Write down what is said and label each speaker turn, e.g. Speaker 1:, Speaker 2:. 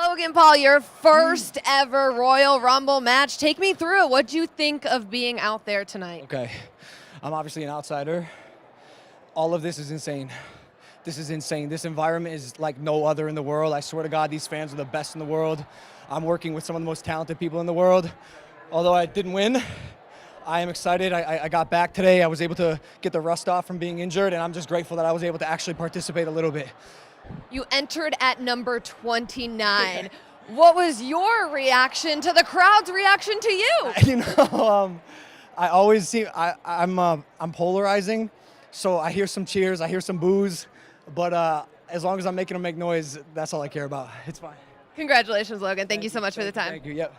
Speaker 1: Logan Paul, your first ever Royal Rumble match. Take me through it. What'd you think of being out there tonight?
Speaker 2: Okay, I'm obviously an outsider. All of this is insane. This is insane. This environment is like no other in the world. I swear to God, these fans are the best in the world. I'm working with some of the most talented people in the world. Although I didn't win, I am excited. I got back today. I was able to get the rust off from being injured, and I'm just grateful that I was able to actually participate a little bit.
Speaker 1: You entered at number 29. What was your reaction to the crowd's reaction to you?
Speaker 2: You know, I always see, I'm polarizing, so I hear some cheers, I hear some boos, but as long as I'm making them make noise, that's all I care about. It's fine.
Speaker 1: Congratulations, Logan. Thank you so much for the time.
Speaker 2: Thank you, yep.